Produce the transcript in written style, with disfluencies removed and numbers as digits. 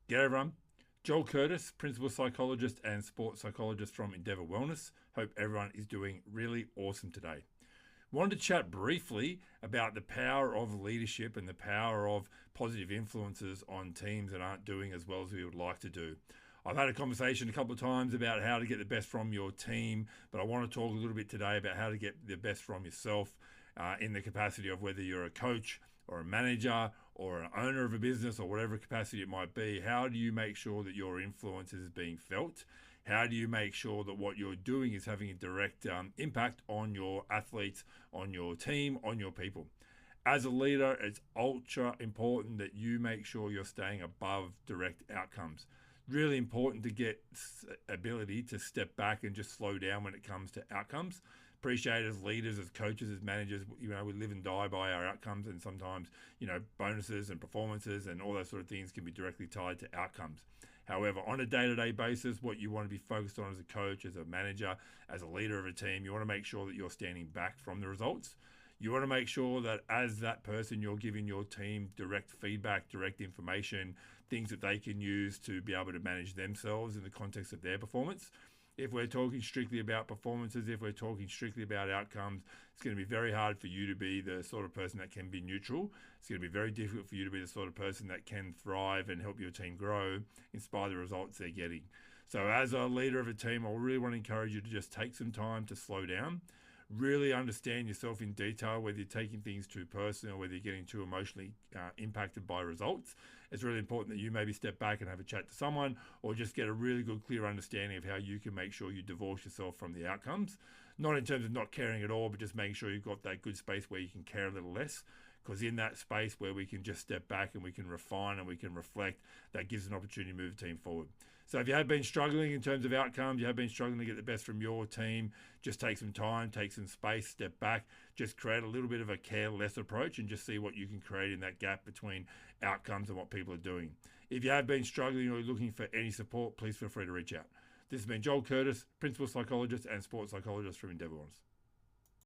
G'day everyone. Joel Curtis, principal psychologist and sports psychologist from Endeavour Wellness. Hope everyone is doing really awesome today. Wanted to chat briefly about the power of leadership and the power of positive influences on teams that aren't doing as well as we would like to do. I've had a conversation a couple of times about how to get the best from your team, but I want to talk a little bit today about how to get the best from yourself in the capacity of whether you're a coach or a manager or an owner of a business or whatever capacity it might be. How do you make sure that your influence is being felt? How do you make sure that what you're doing is having a direct impact on your athletes, on your team, on your people? As a leader, it's ultra important that you make sure you're staying above direct outcomes. Really important to get ability to step back and just slow down when it comes to outcomes. Appreciate as leaders, as coaches, as managers, we live and die by our outcomes, and sometimes, bonuses and performances and all those sort of things can be directly tied to outcomes. However, on a day-to-day basis, what you want to be focused on as a coach, as a manager, as a leader of a team, you want to make sure that you're standing back from the results. You want to make sure that as that person, you're giving your team direct feedback, direct information, things that they can use to be able to manage themselves in the context of their performance. If we're talking strictly about performances, if we're talking strictly about outcomes, it's going to be very hard for you to be the sort of person that can be neutral. It's going to be very difficult for you to be the sort of person that can thrive and help your team grow in spite of the results they're getting. So as a leader of a team, I really want to encourage you to just take some time to slow down. Really understand yourself in detail, whether you're taking things too personal or whether you're getting too emotionally impacted by results. It's really important that you maybe step back and have a chat to someone or just get a really good, clear understanding of how you can make sure you divorce yourself from the outcomes. Not in terms of not caring at all, but just making sure you've got that good space where you can care a little less. Because in that space where we can just step back and we can refine and we can reflect, that gives an opportunity to move the team forward. So if you have been struggling in terms of outcomes, you have been struggling to get the best from your team, just take some time, take some space, step back, just create a little bit of a careless approach and just see what you can create in that gap between outcomes and what people are doing. If you have been struggling or looking for any support, please feel free to reach out. This has been Joel Curtis, Principal Psychologist and Sports Psychologist from Endeavour Wellness.